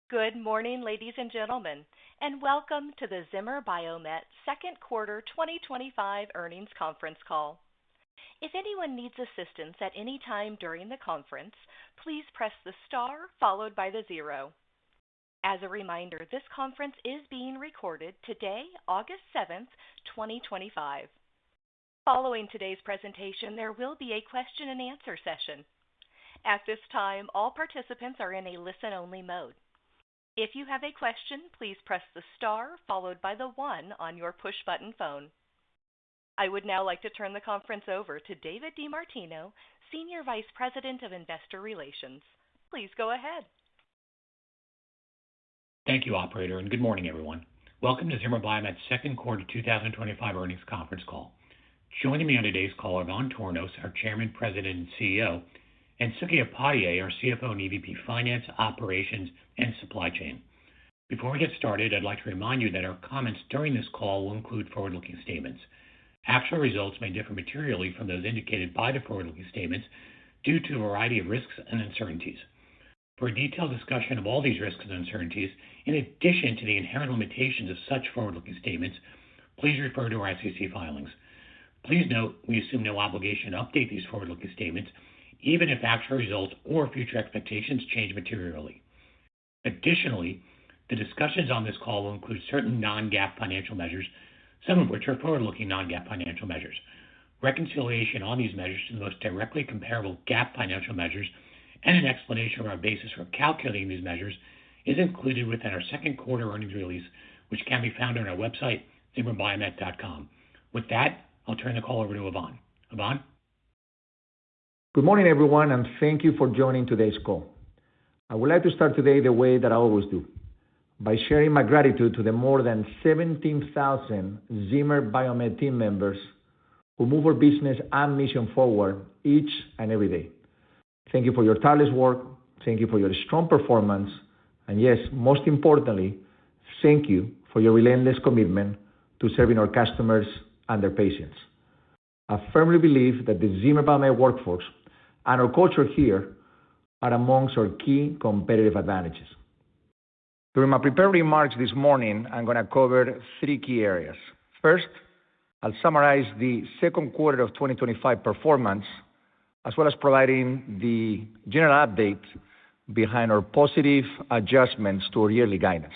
Good morning, ladies and gentlemen, and welcome to the Zimmer Biomet second quarter 2025 earnings conference call. If anyone needs assistance at any time during the conference, please press the star followed by the zero. As a reminder, this conference is being recorded today, August 7th, 2025. Following today's presentation, there will be a question and answer session. At this time, all participants are in a listen-only mode. If you have a question, please press the star followed by the one on your push-button phone. I would now like to turn the conference over to David DeMartino, Senior Vice President of Investor Relations. Please go ahead. Thank you, Operator, and good morning, everyone. Welcome to Zimmer Biomet's second quarter 2025 earnings conference call. Joining me on today's call are Ivan Tornos, our Chairman, President, and CEO, and Suky Upadhyay, our CFO and EVP Finance, Operations, and Supply Chain. Before we get started, I'd like to remind you that our comments during this call will include forward-looking statements. Actual results may differ materially from those indicated by the forward-looking statements due to a variety of risks and uncertainties. For a detailed discussion of all these risks and uncertainties, in addition to the inherent limitations of such forward-looking statements, please refer to our SEC filings. Please note we assume no obligation to update these forward-looking statements, even if actual results or future expectations change materially. Additionally, the discussions on this call will include certain non-GAAP financial measures, some of which are forward-looking non-GAAP financial measures. Reconciliation on these measures to the most directly comparable GAAP financial measures and an explanation of our basis for calculating these measures is included within our second quarter earnings release, which can be found on our website, zimmerbiomet.com. With that, I'll turn the call over to Ivan. Ivan? Good morning, everyone, and thank you for joining today's call. I would like to start today the way that I always do, by sharing my gratitude to the more than 17,000 Zimmer Biomet team members who move our business and mission forward each and every day. Thank you for your tireless work, thank you for your strong performance, and yes, most importantly, thank you for your relentless commitment to serving our customers and their patients. I firmly believe that the Zimmer Biomet workforce and our culture here are amongst our key competitive advantages. During my prepared remarks this morning, I'm going to cover three key areas. First, I'll summarize the second quarter of 2025 performance, as well as providing the general update behind our positive adjustments to our yearly guidance.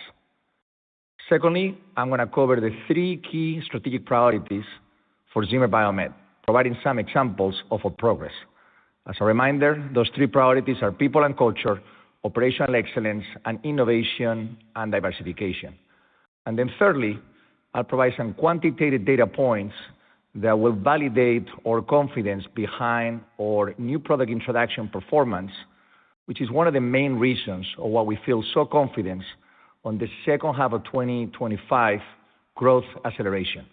Secondly, I'm going to cover the three key strategic priorities for Zimmer Biomet, providing some examples of our progress. As a reminder, those three priorities are people and culture, operational excellence, and innovation and diversification. And then thirdly, I'll provide some quantitative data points that will validate our confidence behind our new product introduction performance, which is one of the main reasons of why we feel so confident on the second half of 2025 growth acceleration.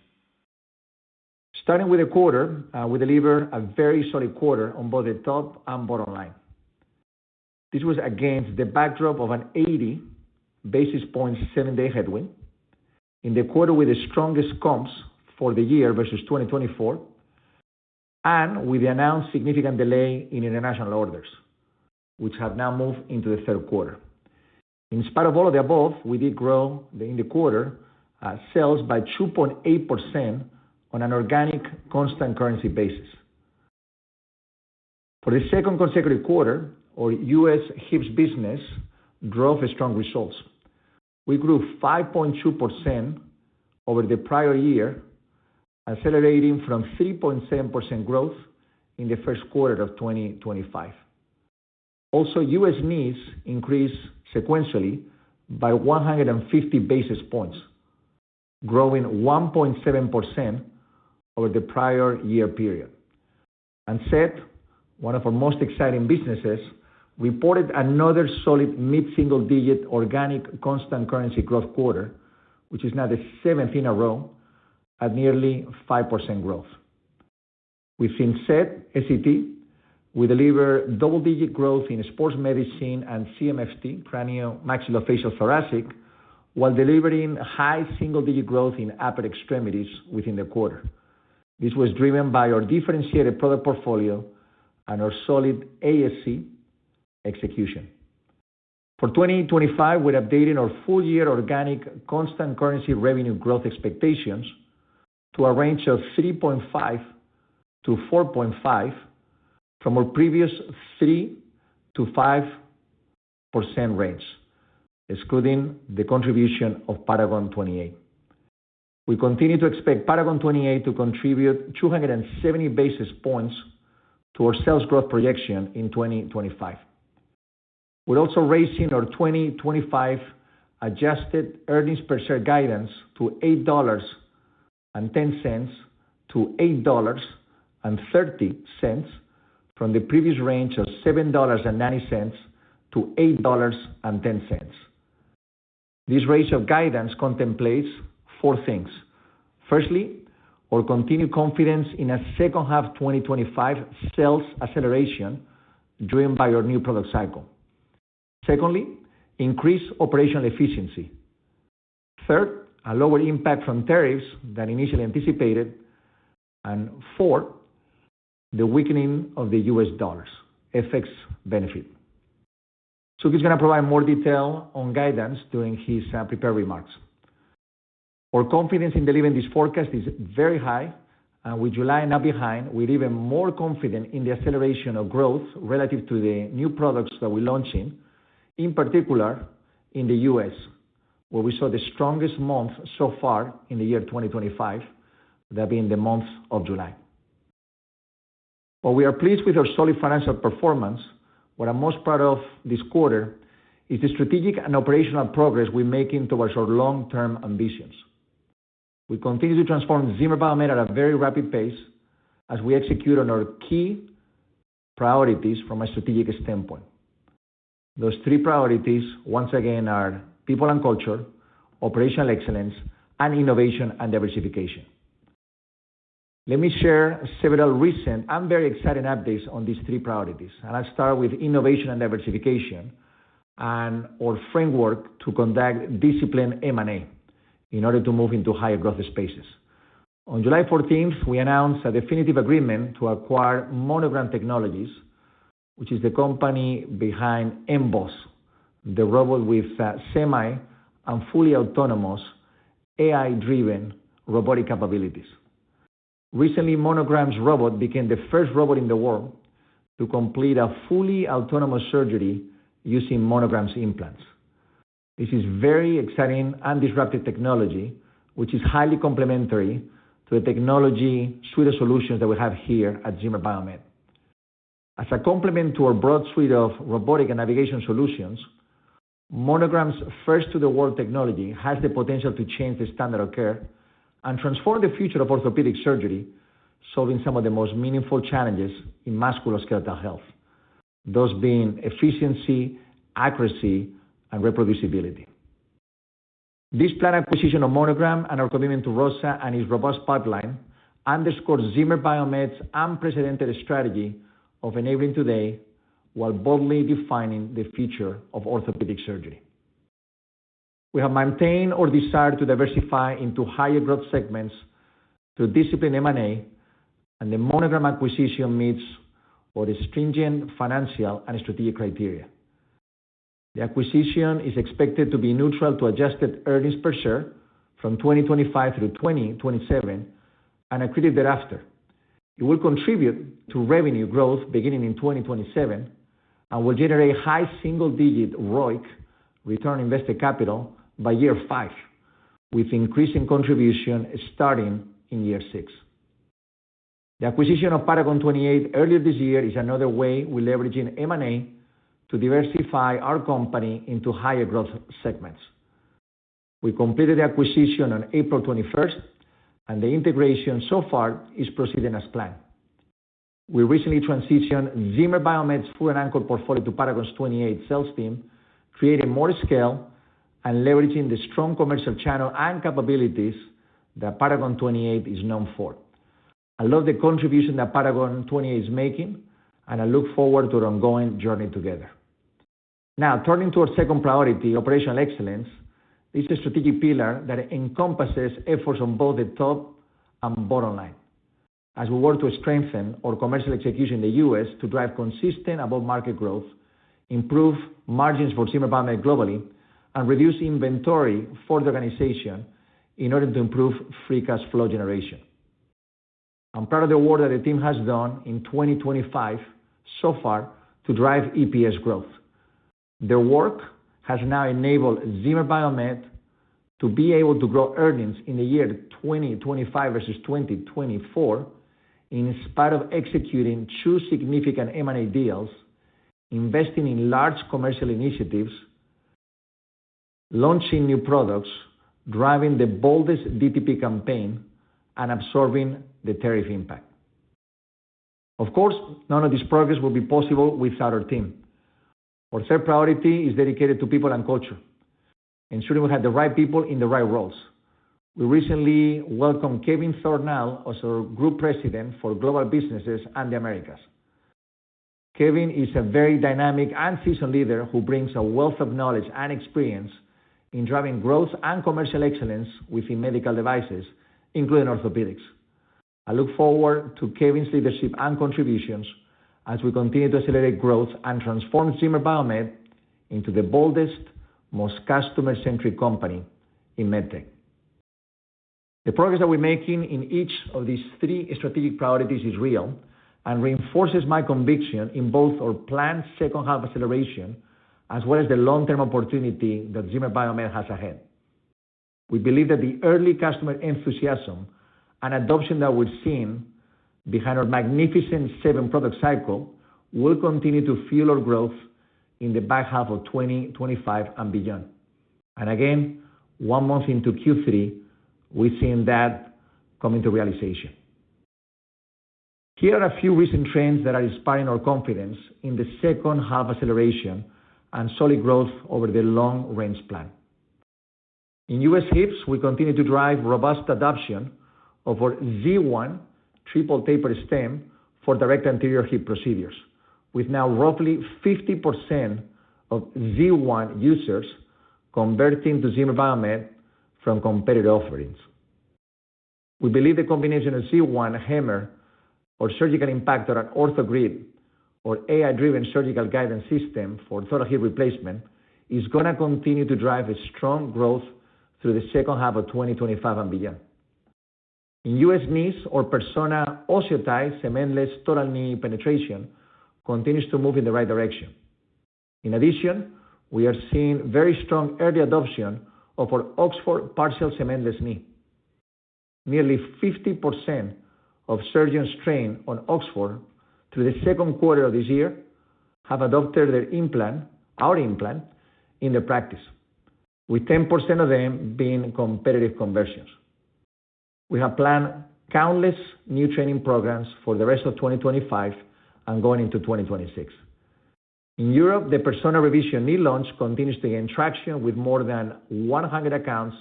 Starting with the quarter, we delivered a very solid quarter on both the top and bottom line. This was against the backdrop of an 80 basis points 7-day headwind, in the quarter with the strongest comps for the year versus 2024, and with the announced significant delay in international orders, which have now moved into the third quarter. In spite of all of the above, we did grow in the quarter sales by 2.8% on an organic constant currency basis. For the second consecutive quarter, our U.S. hips business drove strong results. We grew 5.2% over the prior year, accelerating from 3.7% growth in the first quarter of 2025. Also, U.S. knees increased sequentially by 150 basis points, growing 1.7% over the prior year period. And SET, one of our most exciting businesses, reported another solid mid-single-digit organic constant currency growth quarter, which is now the seventh in a row at nearly 5% growth. Within SET, we delivered double-digit growth in sports medicine and CMFT, cranio-maxillofacial thoracic, while delivering high single-digit growth in upper extremities within the quarter. This was driven by our differentiated product portfolio and our solid ASC execution. For 2025, we're updating our full-year organic constant currency revenue growth expectations to a range of 3.5 to 4.5 from our previous 3 to 5% range, excluding the contribution of Paragon 28. We continue to expect Paragon 28 to contribute 270 basis points to our sales growth projection in 2025. We're also raising our 2025 adjusted earnings per share guidance to $8.10 to $8.30 from the previous range of $7.90 to $8.10. This range of guidance contemplates four things. Firstly, our continued confidence in a second half 2025 sales acceleration driven by our new product cycle. Secondly, increased operational efficiency. Third, a lower impact from tariffs than initially anticipated. And fourth, the weakening of the US dollar, FX benefit. Suki is going to provide more detail on guidance during his prepared remarks. Our confidence in delivering this forecast is very high, and with July now behind, we're even more confident in the acceleration of growth relative to the new products that we're launching, in particular in the US, where we saw the strongest month so far in the year 2025, that being the month of July. While we are pleased with our solid financial performance, what I'm most proud of this quarter is the strategic and operational progress we're making towards our long-term ambitions. We continue to transform Zimmer Biomet at a very rapid pace as we execute on our key priorities from a strategic standpoint. Those three priorities, once again, are people and culture, operational excellence, and innovation and diversification. Let me share several recent and very exciting updates on these three priorities. And I'll start with innovation and diversification and our framework to conduct disciplined M&A in order to move into higher growth spaces. On July 14th, we announced a definitive agreement to acquire Monogram Technologies, which is the company behind MBOSS, the robot with semi and fully autonomous AI-driven robotic capabilities. Recently, Monogram's robot became the first robot in the world to complete a fully autonomous surgery using Monogram's implants. This is very exciting and disruptive technology, which is highly complementary to the technology suite of solutions that we have here at Zimmer Biomet. As a complement to our broad suite of robotic and navigation solutions, Monogram's first-to-the-world technology has the potential to change the standard of care and transform the future of orthopedic surgery, solving some of the most meaningful challenges in musculoskeletal health, those being efficiency, accuracy, and reproducibility. This planned acquisition of Monogram and our commitment to ROSA and its robust pipeline underscores Zimmer Biomet's unprecedented strategy of enabling today while boldly defining the future of orthopedic surgery. We have maintained our desire to diversify into higher growth segments through disciplined M&A, and the Monogram acquisition meets our stringent financial and strategic criteria. The acquisition is expected to be neutral to adjusted earnings per share from 2025 through 2027 and accretive thereafter. It will contribute to revenue growth beginning in 2027 and will generate high single-digit ROIC, return on invested capital, by year 5, with increasing contribution starting in year 6. The acquisition of Paragon 28 earlier this year is another way we're leveraging M&A to diversify our company into higher growth segments. We completed the acquisition on April 21st, and the integration so far is proceeding as planned. We recently transitioned Zimmer Biomet's full and ankle portfolio to Paragon's 28 sales team, creating more scale and leveraging the strong commercial channel and capabilities that Paragon 28 is known for. I love the contribution that Paragon 28 is making, and I look forward to our ongoing journey together. Now, turning to our second priority, operational excellence, this is a strategic pillar that encompasses efforts on both the top and bottom line, as we work to strengthen our commercial execution in the US to drive consistent above-market growth improve margins for Zimmer Biomet globally, and reduce inventory for the organization in order to improve free cash flow generation. I'm proud of the work that the team has done in 2025 so far to drive EPS growth. Their work has now enabled Zimmer Biomet to be able to grow earnings in the year 2025 versus 2024, in spite of executing two significant M&A deals, investing in large commercial initiatives, launching new products, driving the boldest DTP campaign, and absorbing the tariff impact. Of course, none of this progress will be possible without our team. Our third priority is dedicated to people and culture, ensuring we have the right people in the right roles. We recently welcomed Kevin Thornall as our Group President for Global Businesses and the Americas. Kevin is a very dynamic and seasoned leader who brings a wealth of knowledge and experience in driving growth and commercial excellence within medical devices, including orthopedics. I look forward to Kevin's leadership and contributions as we continue to accelerate growth and transform Zimmer Biomet into the boldest, most customer-centric company in medtech. The progress that we're making in each of these three strategic priorities is real and reinforces my conviction in both our planned second half acceleration as well as the long-term opportunity that Zimmer Biomet has ahead. We believe that the early customer enthusiasm and adoption that we're seeing behind our Magnificent Seven product cycle will continue to fuel our growth in the back half of 2025 and beyond. And again, 1 month into Q3, we're seeing that coming to realization. Here are a few recent trends that are inspiring our confidence in the second half acceleration and solid growth over the long-range plan. In U.S. hips, we continue to drive robust adoption of our Z1 triple taper stem for direct anterior hip procedures, with now roughly 50% of Z1 users converting to Zimmer Biomet from competitor offerings. We believe the combination of Z1 HAMMR or surgical impactor and OrthoGrid or AI-driven surgical guidance system for total hip replacement is going to continue to drive a strong growth through the second half of 2025 and beyond. In U.S. knees, our Persona OsseoTi cementless total knee penetration continues to move in the right direction. In addition, we are seeing very strong early adoption of our Oxford partial cementless knee. Nearly 50% of surgeons trained on Oxford through the second quarter of this year have adopted our implant, in their practice, with 10% of them being competitive conversions. We have planned countless new training programs for the rest of 2025 and going into 2026. In Europe, the Persona Revision knee launch continues to gain traction with more than 100 accounts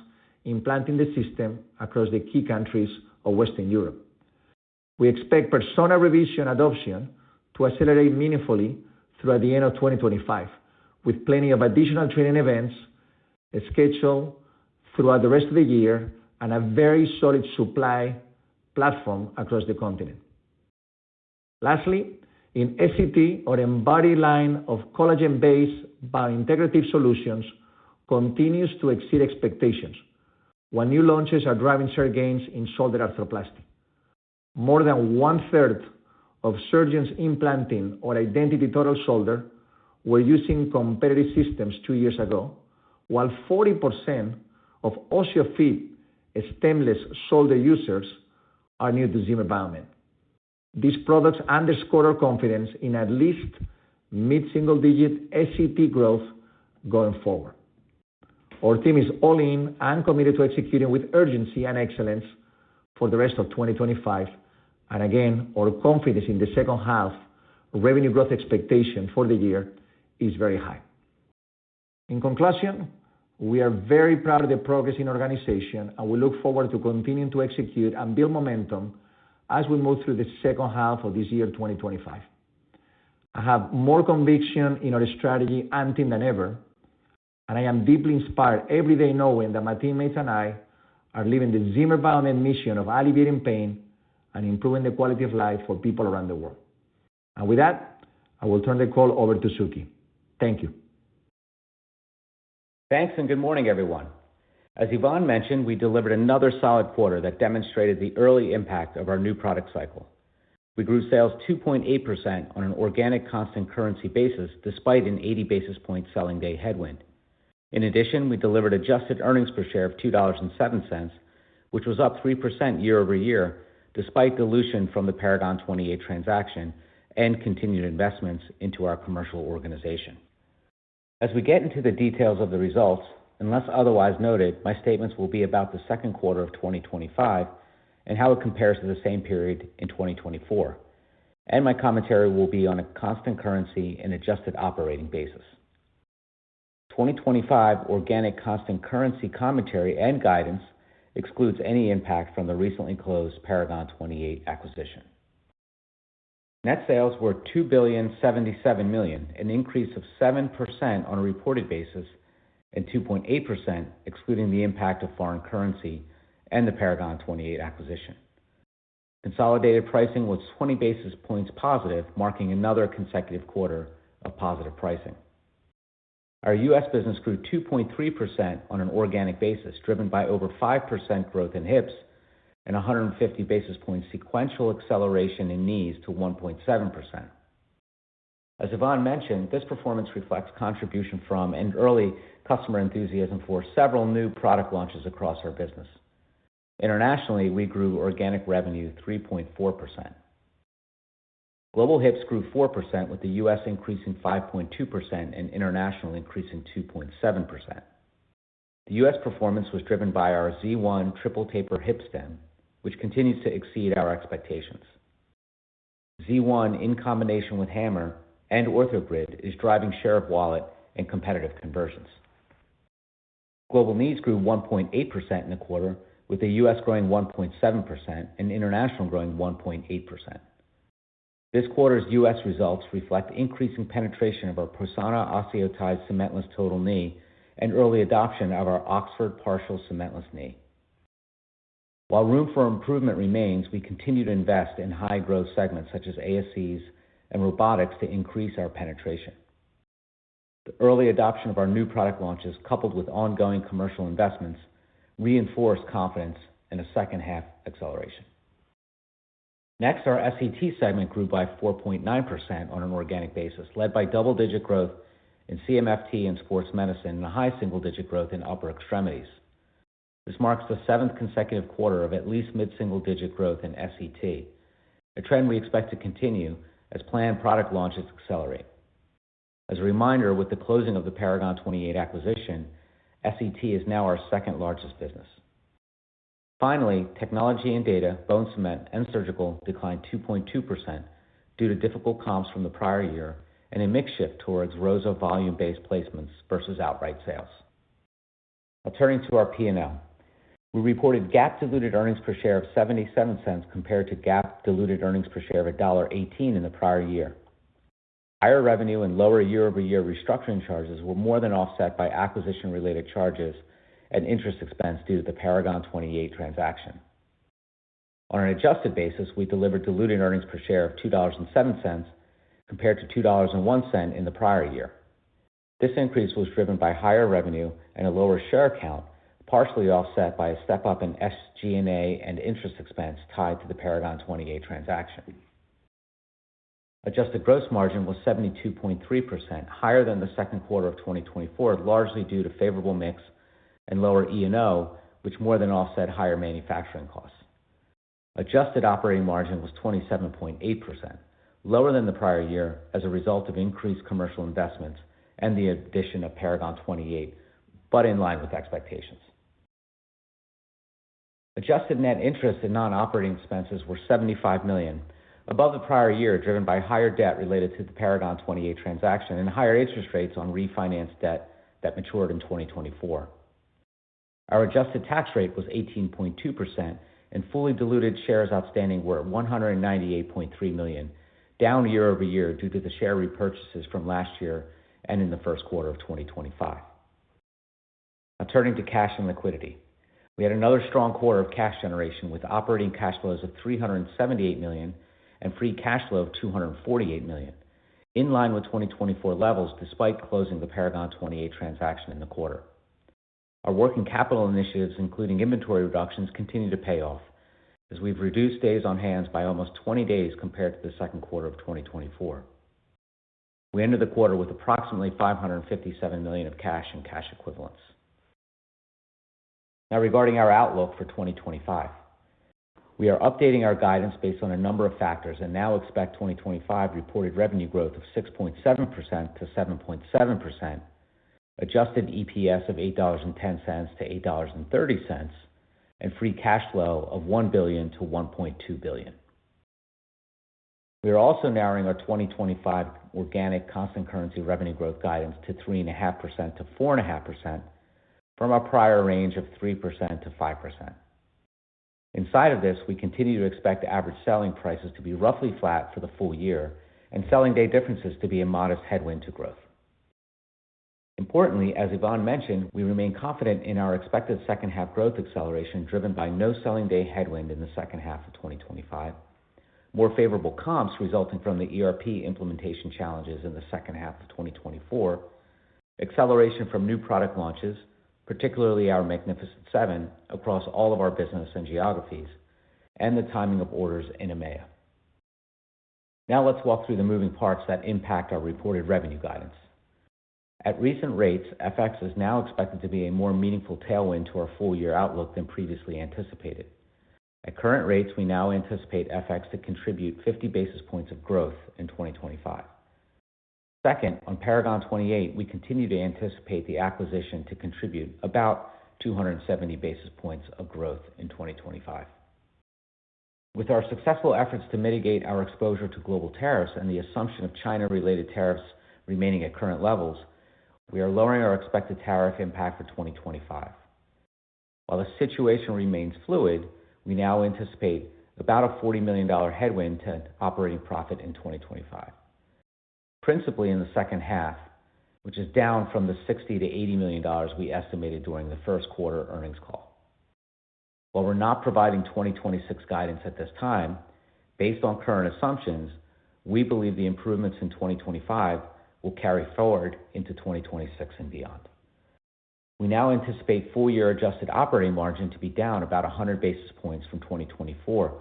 implanting the system across the key countries of Western Europe. We expect Persona Revision adoption to accelerate meaningfully throughout the end of 2025, with plenty of additional training events scheduled throughout the rest of the year and a very solid supply platform across the continent. Lastly, in SCT, our Embody line of collagen-based biointegrative solutions continues to exceed expectations, while new launches are driving share gains in shoulder arthroplasty. More than 1/3 of surgeons implanting our Identity Total Shoulder were using competitive systems 2 years ago, while 40% of OsseoFit stemless shoulder users are new to Zimmer Biomet. These products underscore our confidence in at least mid-single-digit SCT growth going forward. Our team is all in and committed to executing with urgency and excellence for the rest of 2025, and again, our confidence in the second half revenue growth expectation for the year is very high. In conclusion, we are very proud of the progress in our organization, and we look forward to continuing to execute and build momentum as we move through the second half of this year, 2025. I have more conviction in our strategy and team than ever, and I am deeply inspired every day knowing that my teammates and I are living the Zimmer Biomet mission of alleviating pain and improving the quality of life for people around the world. And with that, I will turn the call over to Suki. Thank you. Thanks, and good morning, everyone. As Ivan mentioned, we delivered another solid quarter that demonstrated the early impact of our new product cycle. We grew sales 2.8% on an organic constant currency basis, despite an 80 basis point selling day headwind. In addition, we delivered adjusted earnings per share of $2.07, which was up 3% year over year, despite dilution from the Paragon 28 transaction and continued investments into our commercial organization. As we get into the details of the results, unless otherwise noted, my statements will be about the second quarter of 2025 and how it compares to the same period in 2024. And my commentary will be on a constant currency and adjusted operating basis. 2025 organic constant currency commentary and guidance excludes any impact from the recently closed Paragon 28 acquisition. Net sales were $2,077 million, an increase of 7% on a reported basis and 2.8% excluding the impact of foreign currency and the Paragon 28 acquisition. Consolidated pricing was 20 basis points positive, marking another consecutive quarter of positive pricing. Our U.S. business grew 2.3% on an organic basis, driven by over 5% growth in hips and 150 basis points sequential acceleration in knees to 1.7%. As Ivan mentioned, this performance reflects contribution from and early customer enthusiasm for several new product launches across our business. Internationally, we grew organic revenue 3.4%. Global hips grew 4%, with the U.S. increasing 5.2% and international increasing 2.7%. The U.S. performance was driven by our Z1 triple taper hip stem, which continues to exceed our expectations. Z1, in combination with Hammer and OrthoGrid, is driving share of wallet and competitive conversions. Global knees grew 1.8% in the quarter, with the U.S. growing 1.7% and international growing 1.8%. This quarter's U.S. results reflect increasing penetration of our Persona OsseoTi cementless total knee and early adoption of our Oxford partial cementless knee. While room for improvement remains, we continue to invest in high-growth segments such as ASCs and robotics to increase our penetration. The early adoption of our new product launches, coupled with ongoing commercial investments, reinforce confidence in a second-half acceleration. Next, our SET segment grew by 4.9% on an organic basis, led by double-digit growth in CMFT and sports medicine and a high single-digit growth in upper extremities. This marks the seventh consecutive quarter of at least mid-single-digit growth in SET, a trend we expect to continue as planned product launches accelerate. As a reminder, with the closing of the Paragon 28 acquisition, SET is now our second largest business. Finally, technology and data, bone cement, and surgical declined 2.2% due to difficult comps from the prior year and a mix shift towards ROSA volume-based placements versus outright sales. Now turning to our P&L. We reported GAAP diluted earnings per share of 77 cents compared to GAAP diluted earnings per share of $1.18 in the prior year. Higher revenue and lower year-over-year restructuring charges were more than offset by acquisition-related charges and interest expense due to the Paragon 28 transaction. On an adjusted basis, we delivered diluted earnings per share of $2.07 compared to $2.01 in the prior year. This increase was driven by higher revenue and a lower share count, partially offset by a step-up in SG&A and interest expense tied to the Paragon 28 transaction. Adjusted gross margin was 72.3%, higher than the second quarter of 2024, largely due to favorable mix and lower E&O, which more than offset higher manufacturing costs. Adjusted operating margin was 27.8%, lower than the prior year as a result of increased commercial investments and the addition of Paragon 28, but in line with expectations. Adjusted net interest and non-operating expenses were $75 million, above the prior year, driven by higher debt related to the Paragon 28 transaction and higher interest rates on refinanced debt that matured in 2024. Our adjusted tax rate was 18.2%, and fully diluted shares outstanding were 198.3 million, down year over year due to the share repurchases from last year and in the first quarter of 2025. Now turning to cash and liquidity. We had another strong quarter of cash generation with operating cash flows of $378 million and free cash flow of $248 million. in line with 2024 levels despite closing the Paragon 28 transaction in the quarter. Our working capital initiatives, including inventory reductions, continue to pay off, as we've reduced days on hand by almost 20 days compared to the second quarter of 2024. We ended the quarter with approximately $557 million of cash and cash equivalents. Now, regarding our outlook for 2025, we are updating our guidance based on a number of factors and now expect 2025 reported revenue growth of 6.7% to 7.7%, adjusted EPS of $8.10 to $8.30, and free cash flow of $1 billion to $1.2 billion. We are also narrowing our 2025 organic constant currency revenue growth guidance to 3.5% to 4.5% from our prior range of 3% to 5%. Inside of this, we continue to expect average selling prices to be roughly flat for the full year and selling day differences to be a modest headwind to growth. Importantly, as Yvonne mentioned, we remain confident in our expected second half growth acceleration driven by no selling day headwind in the second half of 2025, more favorable comps resulting from the ERP implementation challenges in the second half of 2024, acceleration from new product launches, particularly our Magnificent Seven, across all of our business and geographies, and the timing of orders in EMEA. Now let's walk through the moving parts that impact our reported revenue guidance. At recent rates, FX is now expected to be a more meaningful tailwind to our full-year outlook than previously anticipated. At current rates, we now anticipate FX to contribute 50 basis points of growth in 2025. Second, on Paragon 28, we continue to anticipate the acquisition to contribute about 270 basis points of growth in 2025. With our successful efforts to mitigate our exposure to global tariffs and the assumption of China-related tariffs remaining at current levels, we are lowering our expected tariff impact for 2025. While the situation remains fluid, we now anticipate about a $40 million headwind to operating profit in 2025, principally in the second half, which is down from the $60 to $80 million we estimated during the first quarter earnings call. While we're not providing 2026 guidance at this time, based on current assumptions, we believe the improvements in 2025 will carry forward into 2026 and beyond. We now anticipate full-year adjusted operating margin to be down about 100 basis points from 2024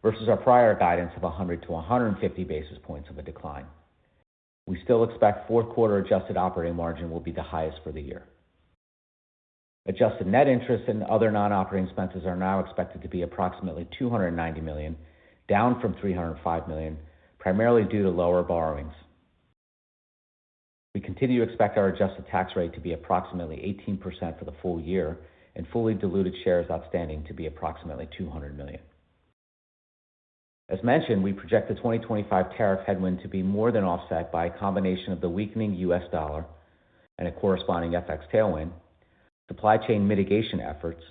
versus our prior guidance of 100 to 150 basis points of a decline. We still expect fourth quarter adjusted operating margin will be the highest for the year. Adjusted net interest and other non-operating expenses are now expected to be approximately $290 million, down from $305 million, primarily due to lower borrowings. We continue to expect our adjusted tax rate to be approximately 18% for the full year and fully diluted shares outstanding to be approximately 200 million. As mentioned, we project the 2025 tariff headwind to be more than offset by a combination of the weakening U.S. dollar and a corresponding FX tailwind, supply chain mitigation efforts,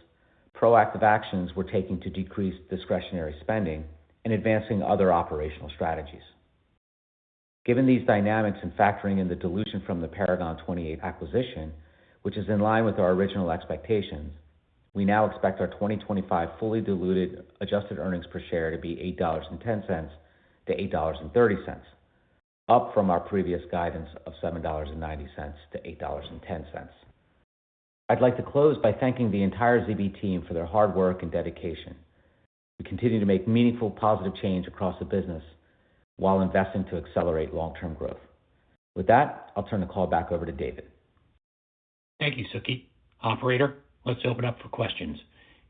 proactive actions we're taking to decrease discretionary spending, and advancing other operational strategies. Given these dynamics and factoring in the dilution from the Paragon 28 acquisition, which is in line with our original expectations, we now expect our 2025 fully diluted adjusted earnings per share to be $8.10 to $8.30, up from our previous guidance of $7.90 to $8.10. I'd like to close by thanking the entire ZB team for their hard work and dedication. We continue to make meaningful positive change across the business while investing to accelerate long-term growth. With that, I'll turn the call back over to David. Thank you, Suky. Operator, let's open up for questions.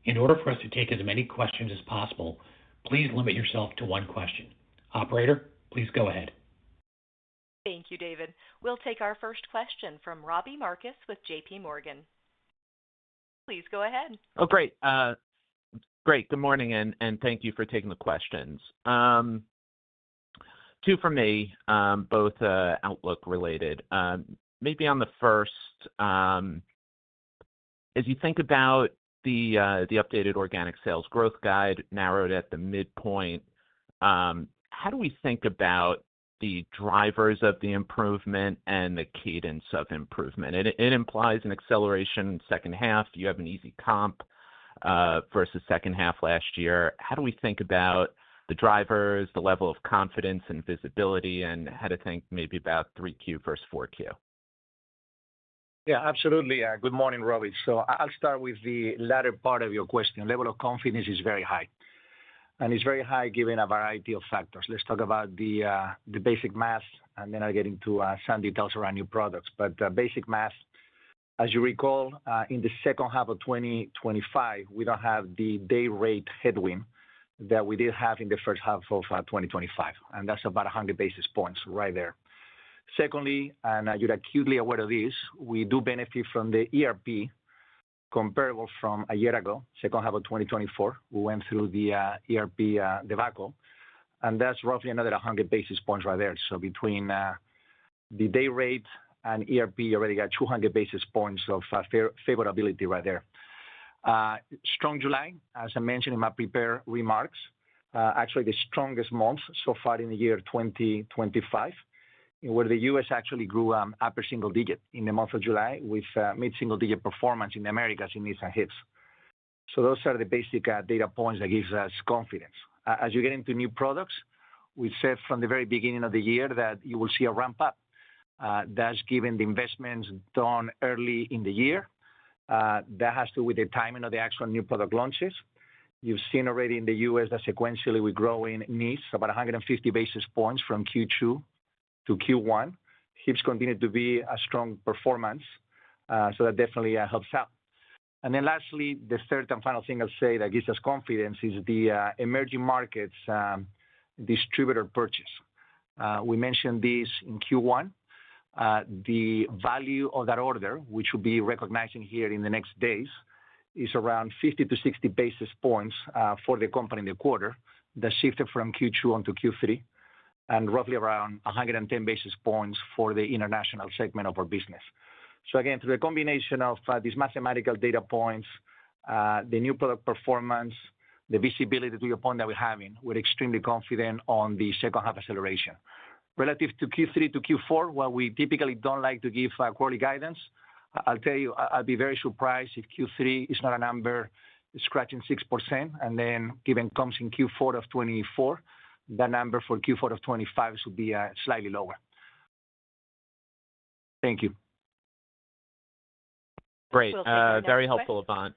In order for us to take as many questions as possible, please limit yourself to one question. Operator, please go ahead. Thank you, David. We'll take our first question from Robbie Marcus with JP Morgan. Please go ahead. Oh, great. Great. Good morning, and thank you for taking the questions. Two from me, both outlook related. Maybe on the first, as you think about the updated organic sales growth guide narrowed at the midpoint, how do we think about the drivers of the improvement and the cadence of improvement? It implies an acceleration in the second half. You have an easy comp versus second half last year. How do we think about the drivers, the level of confidence and visibility, and how to think maybe about 3Q versus 4Q. Yeah, absolutely. Good morning, Robbie. So I'll start with the latter part of your question. Level of confidence is very high, and it's very high given a variety of factors. Let's talk about the basic math, and then I'll get into some details around new products. But basic math, as you recall, in the second half of 2025, we don't have the day rate headwind that we did have in the first half of 2025, and that's about 100 basis points right there. Secondly, and you're acutely aware of this, we do benefit from the ERP comparable from a year ago, second half of 2024. We went through the ERP debacle, and that's roughly another 100 basis points right there. So between the day rate and ERP, you already got 200 basis points of favorability right there. Strong July, as I mentioned in my prepared remarks, actually the strongest month so far in the year 2025, where the U.S. actually grew upper single digit in the month of July with mid-single digit performance in the Americas in knees and hips. So those are the basic data points that gives us confidence. As you get into new products, we said from the very beginning of the year that you will see a ramp up. That's given the investments done early in the year. That has to do with the timing of the actual new product launches. You've seen already in the U.S. that sequentially we're growing knees about 150 basis points from Q2 to Q1. Hips continue to be a strong performance, so that definitely helps out. And then lastly, the third and final thing I'll say that gives us confidence is the emerging markets distributor purchase. We mentioned this in Q1. The value of that order, which will be recognizing here in the next days, is around 50 to 60 basis points for the company in the quarter that shifted from Q2 onto Q3, and roughly around 110 basis points for the international segment of our business. So again, through a combination of these mathematical data points, the new product performance, the visibility to your point that we're having, we're extremely confident on the second half acceleration. Relative to Q3 to Q4, while we typically don't like to give quarterly guidance, I'll tell you, I'll be very surprised if Q3 is not a number scratching 6%, and then given comes in Q4 of 24, that number for Q4 of 25 should be slightly lower. Thank you. Great. We'll take our next Very helpful, Ivan.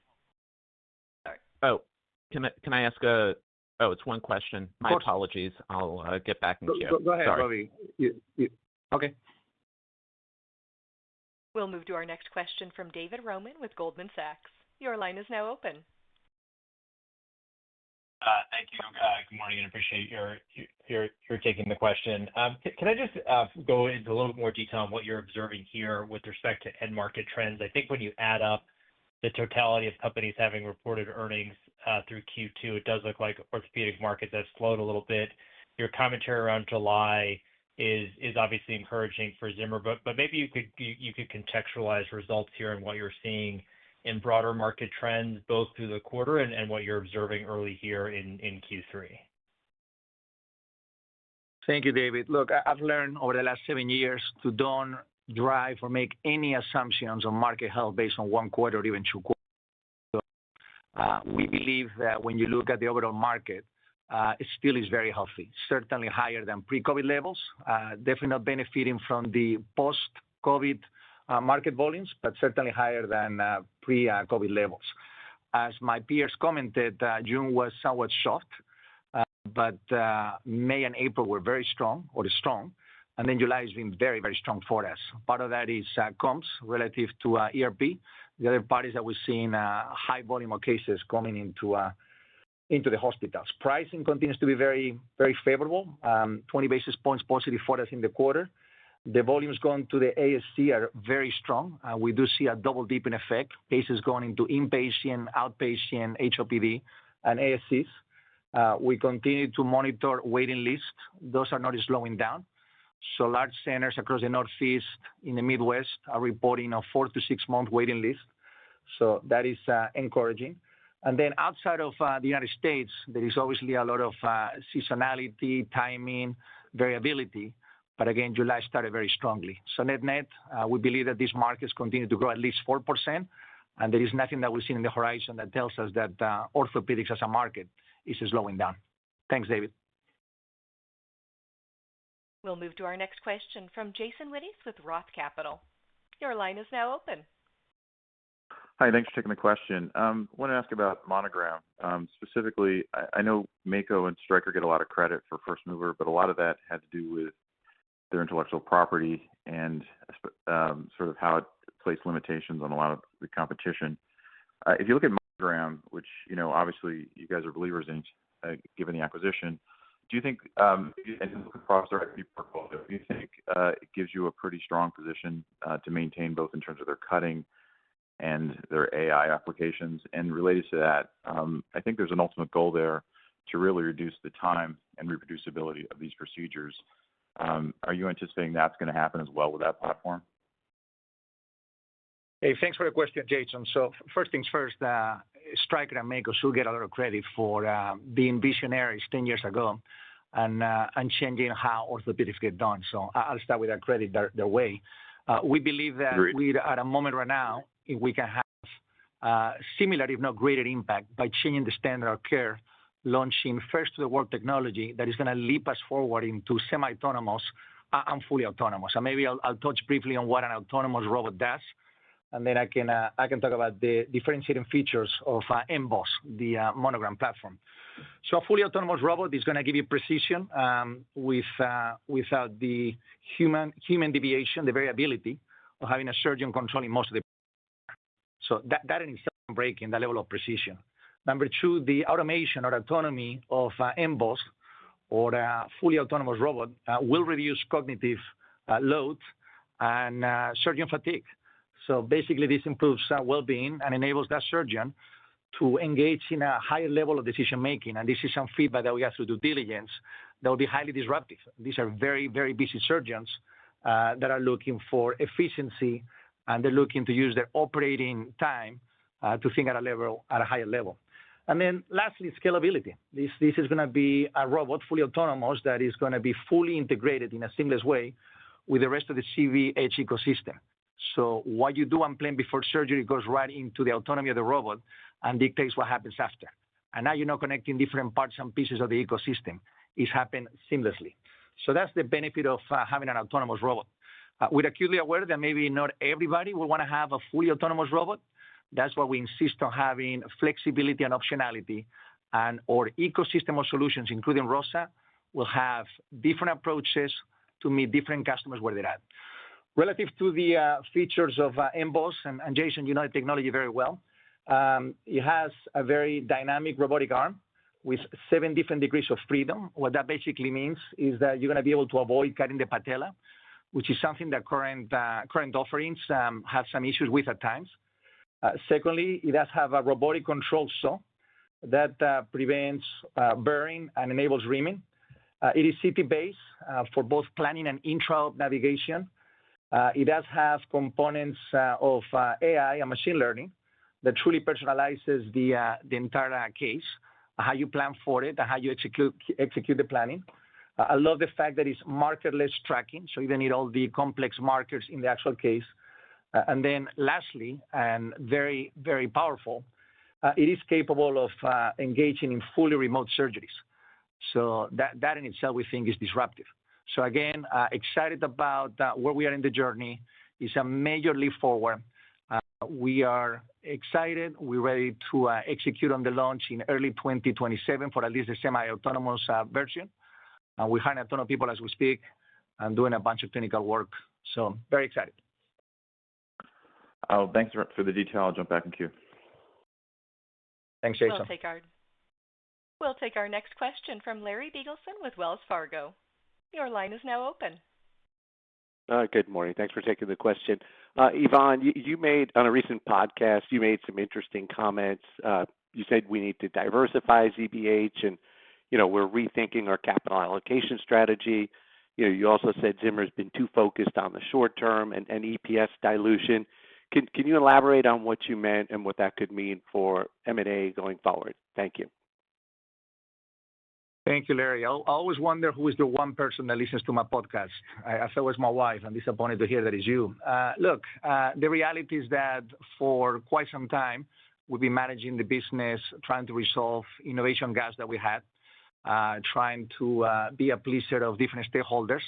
Sorry. Oh, can I ask it's one question. My apologies. I'll get back in queue. Go ahead, Sorry. Robbie. Okay. We'll move to our next question from David Roman with Goldman Sachs. Your line is now open. Thank you. Good morning, and appreciate your taking the question. Can I just go into a little bit more detail on what you're observing here with respect to end market trends? I think when you add up the totality of companies having reported earnings through Q2, it does look like orthopedic markets have slowed a little bit. Your commentary around July is obviously encouraging for Zimmer, but maybe you could contextualize results here and what you're seeing in broader market trends, both through the quarter and what you're observing early here in Q3. Thank you, David. Look, I've learned over the last 7 years to don't drive or make any assumptions on market health based on one quarter or even 2 quarters. So, we believe that when you look at the overall market, it still is very healthy, certainly higher than pre-COVID levels, definitely not benefiting from the post-COVID market volumes, but certainly higher than pre-COVID levels. As my peers commented, June was somewhat soft, but May and April were very strong, and then July has been very, very strong for us. Part of that is comps relative to ERP. The other part is that we're seeing high volume of cases coming into the hospitals. Pricing continues to be very, very favorable, 20 basis points positive for us in the quarter. The volumes going to the ASC are very strong. We do see a double dipping effect, cases going into inpatient, outpatient, HOPD, and ASCs. We continue to monitor waiting lists. Those are not slowing down. So large centers across the Northeast, in the Midwest, are reporting a 4 to 6 month waiting list. So that is encouraging. And then outside of the United States, there is obviously a lot of seasonality, timing, variability. But again, July started very strongly. So net, we believe that these markets continue to grow at least 4%. And there is nothing that we see in the horizon that tells us that orthopedics as a market is slowing down. Thanks, David. We'll move to our next question from Jason Wittes with Roth Capital. Your line is now open. Hi, thanks for taking the question. I want to ask about Monogram. Specifically, I know Mako and Stryker get a lot of credit for first mover, but a lot of that had to do with their intellectual property and sort of how it placed limitations on a lot of the competition. If you look at Monogram, which, obviously you guys are believers in, given the acquisition, do you think, and look across their IP portfolio, do you think it gives you a pretty strong position to maintain both in terms of their cutting and their AI applications? And related to that, I think there's an ultimate goal there to really reduce the time and reproducibility of these procedures. Are you anticipating that's going to happen as well with that platform? Hey, thanks for the question, Jason. So first things first, Stryker and Mako should get a lot of credit for being visionaries 10 years ago and changing how orthopedics get done. So I'll start with that credit their way. We believe that we're at a moment right now if we can have similar, if not greater impact by changing the standard of care, launching first to the world technology that is going to leap us forward into semi-autonomous and fully autonomous. And maybe I'll touch briefly on what an autonomous robot does. And then I can talk about the differentiating features of MBOSS, the Monogram platform. So a fully autonomous robot is going to give you precision without the human deviation, the variability of having a surgeon controlling most of the. So that in itself is breaking that level of precision. Number two, the automation or autonomy of MBOSS or a fully autonomous robot will reduce cognitive load and surgeon fatigue. So basically, this improves well-being and enables that surgeon to engage in a higher level of decision-making. And this is some feedback that we have through due diligence that will be highly disruptive. These are very, very busy surgeons that are looking for efficiency, and they're looking to use their operating time to think at a higher level. And then lastly, scalability. This is going to be a robot, fully autonomous, that is going to be fully integrated in a seamless way with the rest of the CV Edge ecosystem. So what you do unplanned before surgery goes right into the autonomy of the robot and dictates what happens after. And now you're not connecting different parts and pieces of the ecosystem. It's happened seamlessly. So that's the benefit of having an autonomous robot. We're acutely aware that maybe not everybody will want to have a fully autonomous robot. That's why we insist on having flexibility and optionality. And our ecosystem of solutions, including ROSA, will have different approaches to meet different customers where they're at. Relative to the features of MBOSS, and Jason, you know the technology very well, it has a very dynamic robotic arm with 7 different degrees of freedom. What that basically means is that you're going to be able to avoid cutting the patella, which is something that current offerings have some issues with at times. Secondly, it does have a robotic control saw that prevents burring and enables reaming. It is CT-based for both planning and intra-op navigation. It does have components of AI and machine learning that truly personalizes the entire case, how you plan for it, and how you execute the planning. I love the fact that it's markerless tracking, so you don't need all the complex markers in the actual case. And then lastly, and very, very powerful, it is capable of engaging in fully remote surgeries. So that in itself, we think, is disruptive. So again, excited about where we are in the journey. It's a major leap forward. We are excited. We're ready to execute on the launch in early 2027 for at least the semi-autonomous version. We're hiring a ton of people as we speak and doing a bunch of clinical work. So very excited. Oh, thanks for the detail. I'll jump back in queue. Thanks, Jason. We'll take our next question from Larry Biegelsen with Wells Fargo. Your line is now open. Good morning. Thanks for taking the question. Ivan, you made on a recent podcast, you made some interesting comments. You said we need to diversify ZBH and, we're rethinking our capital allocation strategy. You also said Zimmer's been too focused on the short term and EPS dilution. Can you elaborate on what you meant and what that could mean for M&A going forward? Thank you. Thank you, Larry. I always wonder who is the one person that listens to my podcast. I thought it was my wife. I'm disappointed to hear that it's you. Look, the reality is that for quite some time, we've been managing the business, trying to resolve innovation gaps that we had, trying to be a pleaser of different stakeholders.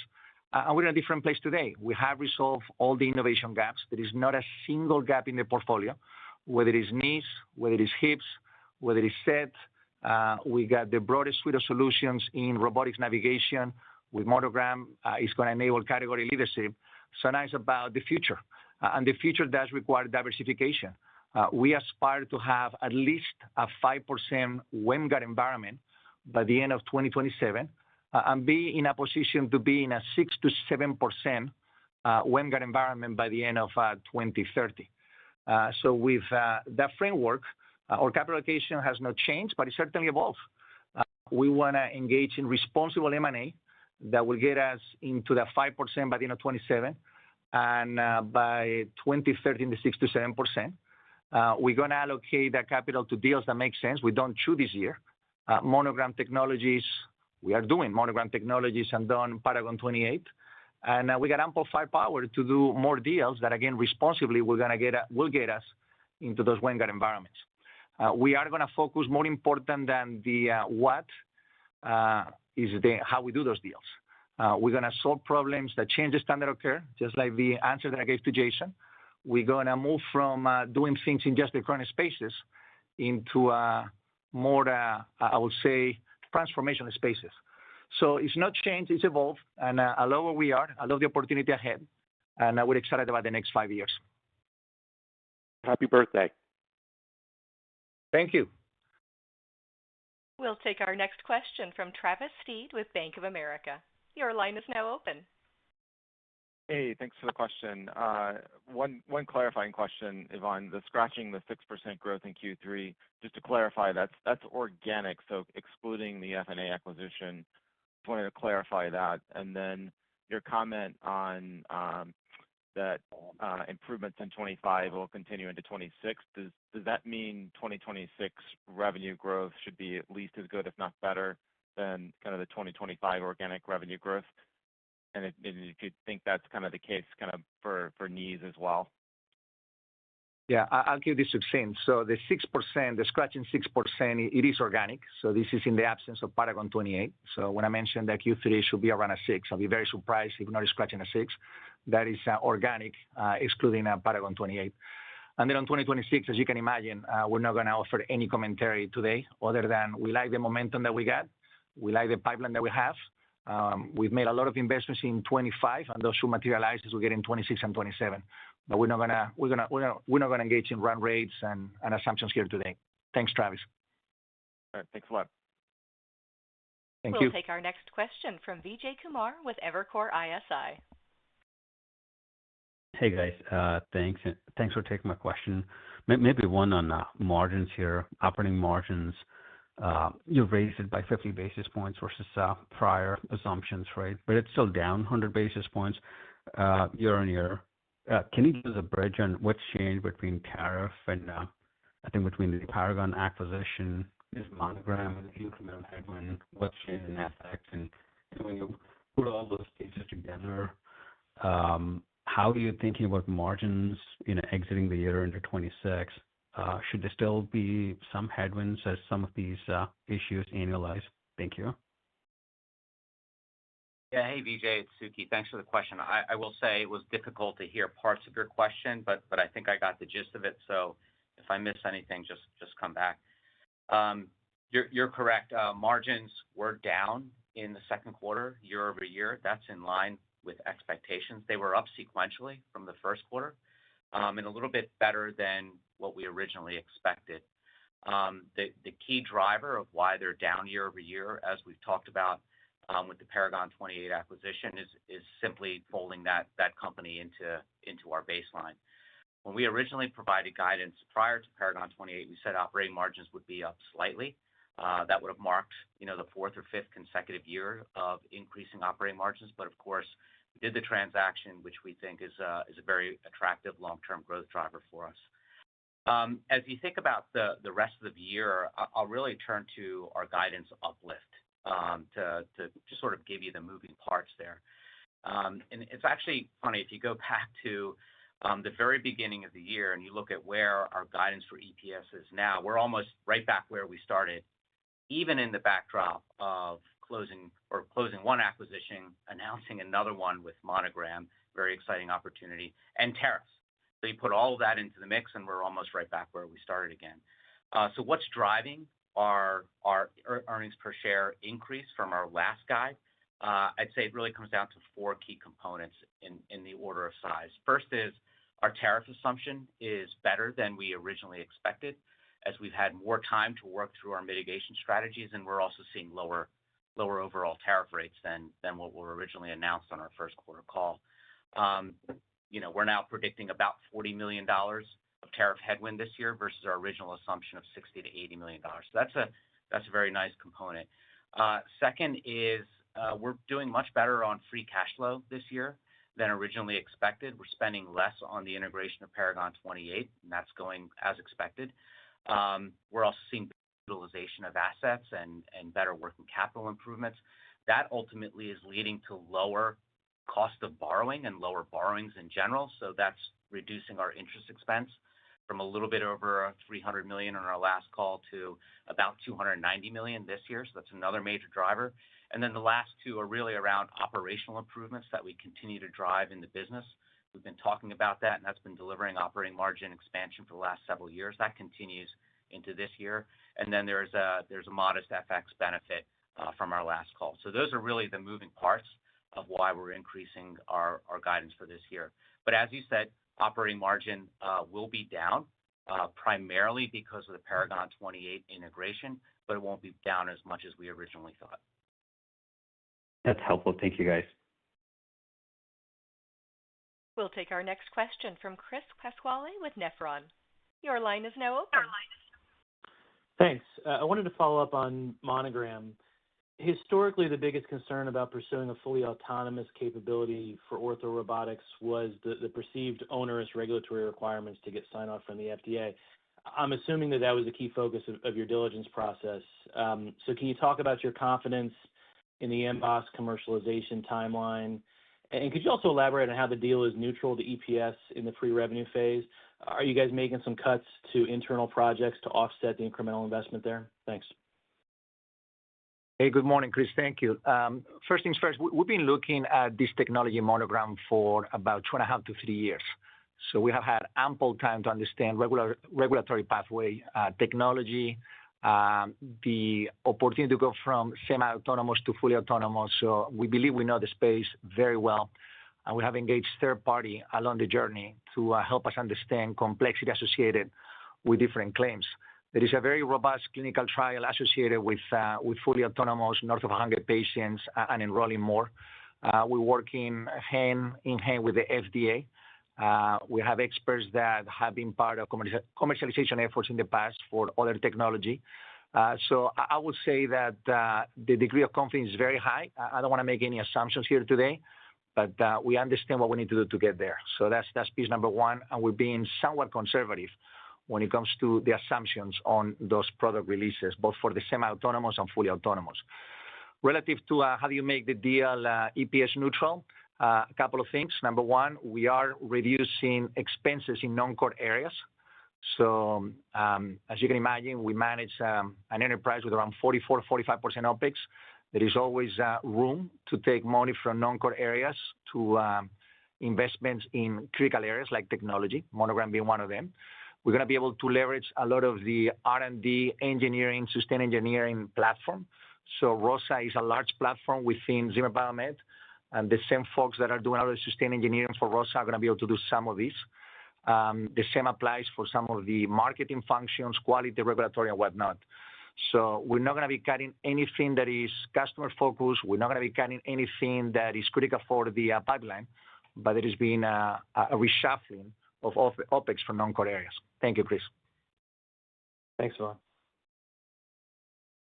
And we're in a different place today. We have resolved all the innovation gaps. There is not a single gap in the portfolio, whether it is knees, whether it is hips, whether it is SET. We got the broadest suite of solutions in robotics navigation with Monogram. It's going to enable category leadership. So now it's about the future. And the future does require diversification. We aspire to have at least a 5% WEMGUT environment by the end of 2027 and be in a position to be in a 6 to 7% WEMGUT environment by the end of 2030. So with that framework, our capital allocation has not changed, but it certainly evolved. We want to engage in responsible M&A that will get us into the 5% by the end of 27, and by 2030 in the 6 to 7%. We're going to allocate that capital to deals that make sense. We don't chew this year. Monogram Technologies, we are doing Monogram Technologies and done Paragon 28. And we got ample firepower to do more deals that, again, responsibly, will get us into those WEMGUT environments. We are going to focus more important than the what is the how we do those deals. We're going to solve problems that change the standard of care, just like the answer that I gave to Jason. We're going to move from doing things in just the current spaces into more, I would say, transformational spaces. So it's not changed, it's evolved, and I love where we are. I love the opportunity ahead, and we're excited about the next 5 years. Happy birthday. Thank you. We'll take our next question from Travis Steed with Bank of America. Your line is now open. Hey, thanks for the question. One clarifying question, Ivan. The scratching the 6% growth in Q3, just to clarify, that's organic, so excluding the F&A acquisition. Just wanted to clarify that. And then your comment on that improvements in 25 will continue into 26. Does that mean 2026 revenue growth should be at least as good, if not better, than kind of the 2025 organic revenue growth? And if you think that's kind of the case kind of for knees as well. Yeah, I'll give this succinct. So the 6%, the scratching 6%, it is organic. So this is in the absence of Paragon 28. So when I mentioned that Q3 should be around a 6, I'll be very surprised if not scratching a 6. That is organic, excluding Paragon 28. And then on 2026, as you can imagine, we're not going to offer any commentary today other than we like the momentum that we got. We like the pipeline that we have. We've made a lot of investments in 25, and those should materialize as we get in 26 and 27. But we're not gonna engage in run rates and assumptions here today. Thanks, Travis. All right, thanks a lot. Thank you. We'll take our next question from Vijay Kumar with Evercore ISI. Hey guys, thanks for taking my question. Maybe one on margins here, operating margins. You've raised it by 50 basis points versus prior assumptions, right? But it's still down 100 basis points year on year. Can you give us a bridge on what's changed between tariff and I think between the Paragon acquisition, is Monogram and the incremental headwind, what's changed in FX? And when you put all those pieces together, how are you thinking about margins, exiting the year into 26? Should there still be some headwinds as some of these issues annualize? Thank you. Yeah, hey Vijay, it's Suki. Thanks for the question. I will say it was difficult to hear parts of your question, but I think I got the gist of it. So if I miss anything, just come back. You're correct. Margins were down in the second quarter, year over year. That's in line with expectations. They were up sequentially from the first quarter, and a little bit better than what we originally expected. The key driver of why they're down year over year, as we've talked about with the Paragon 28 acquisition, is simply folding that company into our baseline. When we originally provided guidance prior to Paragon 28, we said operating margins would be up slightly. That would have marked, the fourth or fifth consecutive year of increasing operating margins. But of course, we did the transaction, which we think is a very attractive long-term growth driver for us. As you think about the rest of the year, I'll really turn to our guidance uplift to just sort of give you the moving parts there. And it's actually funny, if you go back to the very beginning of the year and you look at where our guidance for EPS is now, we're almost right back where we started, even in the backdrop of closing one acquisition, announcing another one with Monogram, very exciting opportunity, and tariffs. So you put all of that into the mix, and we're almost right back where we started again. So what's driving our earnings per share increase from our last guide? I'd say it really comes down to four key components in the order of size. First is our tariff assumption is better than we originally expected, as we've had more time to work through our mitigation strategies, and we're also seeing lower overall tariff rates than what were originally announced on our first quarter call. We're now predicting about $40 million of tariff headwind this year versus our original assumption of $60 to $80 million. So that's a very nice component. Second is we're doing much better on free cash flow this year than originally expected. We're spending less on the integration of Paragon 28, and that's going as expected. We're also seeing utilization of assets and better working capital improvements. That ultimately is leading to lower cost of borrowing and lower borrowings in general. So that's reducing our interest expense from a little bit over $300 million on our last call to about $290 million this year. So that's another major driver. And then the last two are really around operational improvements that we continue to drive in the business. We've been talking about that, and that's been delivering operating margin expansion for the last several years. That continues into this year. And then there's a modest FX benefit from our last call. So those are really the moving parts of why we're increasing our guidance for this year. But as you said, operating margin will be down primarily because of the Paragon 28 integration, but it won't be down as much as we originally thought. That's helpful. Thank you, guys. We'll take our next question from Chris Pasquale with Nephron. Your line is now open. Thanks. I wanted to follow up on Monogram. Historically, the biggest concern about pursuing a fully autonomous capability for orthorobotics was the perceived onerous regulatory requirements to get sign-off from the FDA. I'm assuming that was a key focus of your diligence process. So can you talk about your confidence in the MBOS commercialization timeline? And could you also elaborate on how the deal is neutral to EPS in the pre-revenue phase? Are you guys making some cuts to internal projects to offset the incremental investment there? Thanks. Hey, good morning, Chris. Thank you. First things first, we've been looking at this technology Monogram for about 2.5 to 3 years. So we have had ample time to understand regulatory pathway, technology, the opportunity to go from semi-autonomous to fully autonomous. So we believe we know the space very well. And we have engaged third party along the journey to help us understand complexity associated with different claims. There is a very robust clinical trial associated with fully autonomous, north of 100 patients and enrolling more. We're working hand in hand with the FDA. We have experts that have been part of commercialization efforts in the past for other technology. So I would say that the degree of confidence is very high. I don't want to make any assumptions here today, but we understand what we need to do to get there. So that's piece number one, and we're being somewhat conservative when it comes to the assumptions on those product releases, both for the semi-autonomous and fully autonomous. Relative to how do you make the deal EPS neutral, a couple of things. Number one, we are reducing expenses in non-core areas. So as you can imagine, we manage an enterprise with around 44, 45% OPEX. There is always room to take money from non-core areas to investments in critical areas like technology, Monogram being one of them. We're going to be able to leverage a lot of the R&D, engineering, sustain engineering platform. So ROSA is a large platform within Zimmer Biomet, and the same folks that are doing all the sustain engineering for ROSA are going to be able to do some of this. The same applies for some of the marketing functions, quality, regulatory, and whatnot. So we're not going to be cutting anything that is customer focused. We're not going to be cutting anything that is critical for the pipeline, but there has been a reshuffling of OPEX from non-core areas. Thank you, Chris. Thanks, Ivan.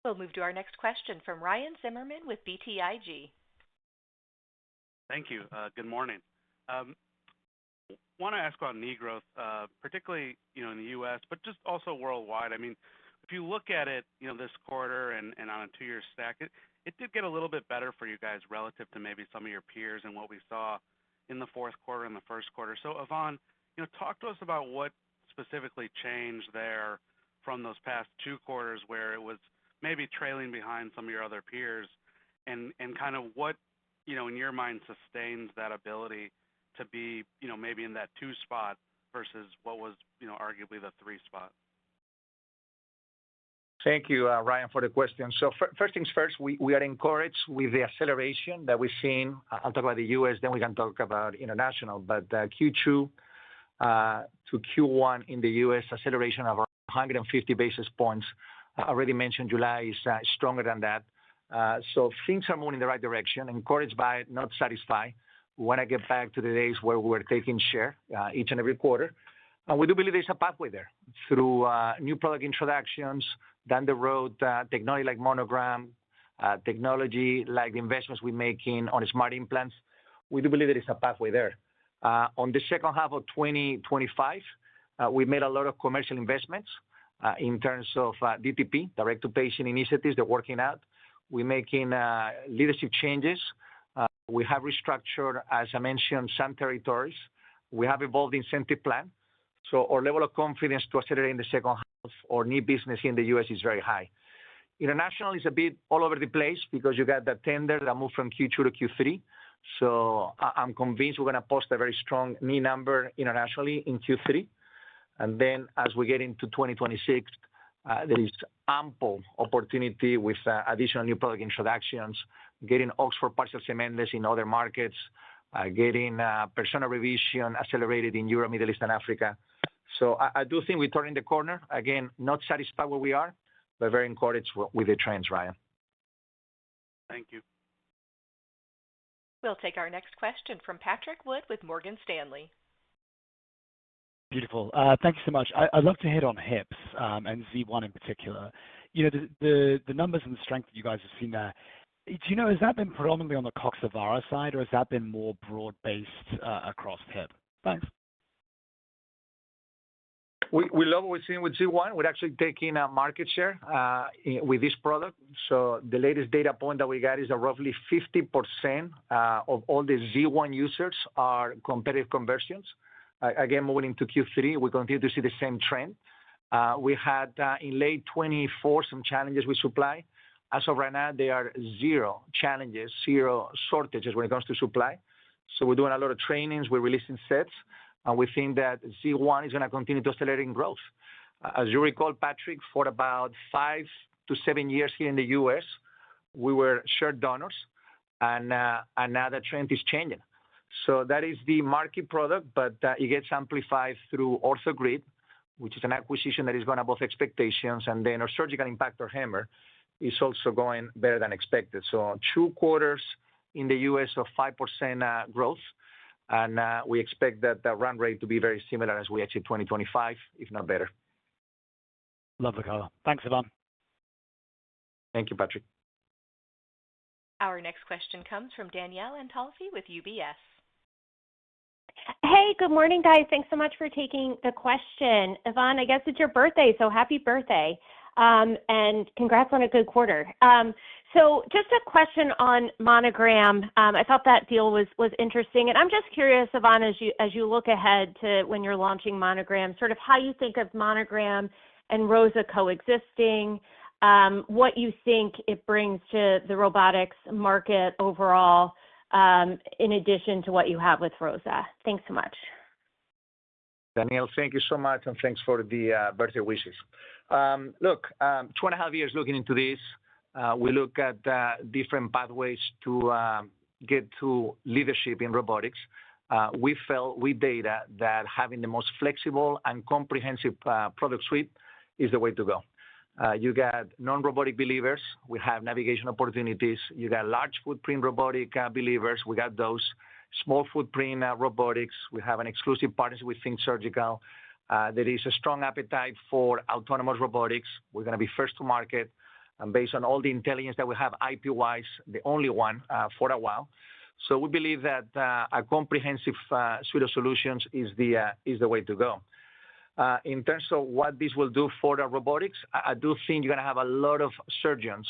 We'll move to our next question from Ryan Zimmerman with BTIG. Thank you. Good morning. Want to ask about knee growth, particularly in the U.S., but just also worldwide. I mean, if you look at it, this quarter and on a 2-year stack, it did get a little bit better for you guys relative to maybe some of your peers and what we saw in the fourth quarter and the first quarter. So, Ivan, talk to us about what specifically changed there from those past 2 quarters where it was maybe trailing behind some of your other peers. and kind of what, in your mind sustains that ability to be, maybe in that 2 spot versus what was, arguably the 3 spot? Thank you, Ryan, for the question. So first things first, we are encouraged with the acceleration that we've seen. I'll talk about the U.S., then we can talk about international. But Q2 to Q1 in the U.S., acceleration of 150 basis points. I already mentioned July is stronger than that. So things are moving in the right direction, encouraged by it, not satisfied. We want to get back to the days where we were taking share each and every quarter. And we do believe there's a pathway there through new product introductions, down the road, technology like Monogram, technology like the investments we're making on smart implants. We do believe there is a pathway there. On the second half of 2025, we made a lot of commercial investments in terms of DTP, direct-to-patient initiatives. They're working out. We're making leadership changes. We have restructured, as I mentioned, some territories. We have evolved the incentive plan. So our level of confidence to accelerate in the second half or new business in the U.S. is very high. International is a bit all over the place because you got the tender that moved from Q2 to Q3. So I'm convinced we're going to post a very strong knee number internationally in Q3. And then as we get into 2026, there is ample opportunity with additional new product introductions, getting Oxford partial cementless in other markets, getting Persona revision accelerated in Europe, Middle East, and Africa. So I do think we're turning the corner. Again, not satisfied where we are, but very encouraged with the trends, Ryan. Thank you. We'll take our next question from Patrick Wood with Morgan Stanley. Beautiful. Thank you so much. I'd love to hit on hips and Z1 in particular. The numbers and the strength that you guys have seen there, do you know, has that been predominantly on the Coxa side, or has that been more broad-based across hip? Thanks. We love what we're seeing with Z1. We're actually taking a market share with this product. So the latest data point that we got is that roughly 50% of all the Z1 users are competitive conversions. Again, moving into Q3, we continue to see the same trend. We had in late 2024 some challenges with supply. As of right now, there are zero challenges, zero shortages when it comes to supply. So we're doing a lot of trainings. We're releasing sets. And we think that Z1 is going to continue to accelerate in growth. As you recall, Patrick, for about 5 to 7 years here in the U.S., we were shared donors, and now the trend is changing. So that is the market product, but it gets amplified through OrthoGrid, which is an acquisition that is going above expectations, and then our surgical impactor hammer is also going better than expected. So 2 quarters in the U.S. of 5% growth. And we expect that the run rate to be very similar as we exit 2025, if not better. Love the color. Thanks, Ivan. Thank you, Patrick. Our next question comes from Danielle Antalffy with UBS. Hey, good morning, guys. Thanks so much for taking the question. Ivan, I guess it's your birthday, so happy birthday. And congrats on a good quarter. So just a question on Monogram. I thought that deal was interesting. And I'm just curious, Ivan, as you look ahead to when you're launching Monogram, sort of how you think of Monogram and ROSA coexisting, what you think it brings to the robotics market overall, in addition to what you have with ROSA. Thanks so much. Danielle, thank you so much, and thanks for the birthday wishes. Look, 2.5 years looking into this, we look at different pathways to get to leadership in robotics. We felt with data that having the most flexible and comprehensive product suite is the way to go. You got non-robotic believers. We have navigation opportunities. You got large footprint robotic believers. We got those small footprint robotics. We have an exclusive partnership with Think Surgical. There is a strong appetite for autonomous robotics. We're going to be first to market. And based on all the intelligence that we have IP-wise, the only one for a while. So we believe that a comprehensive suite of solutions is the way to go. In terms of what this will do for the robotics, I do think you're going to have a lot of surgeons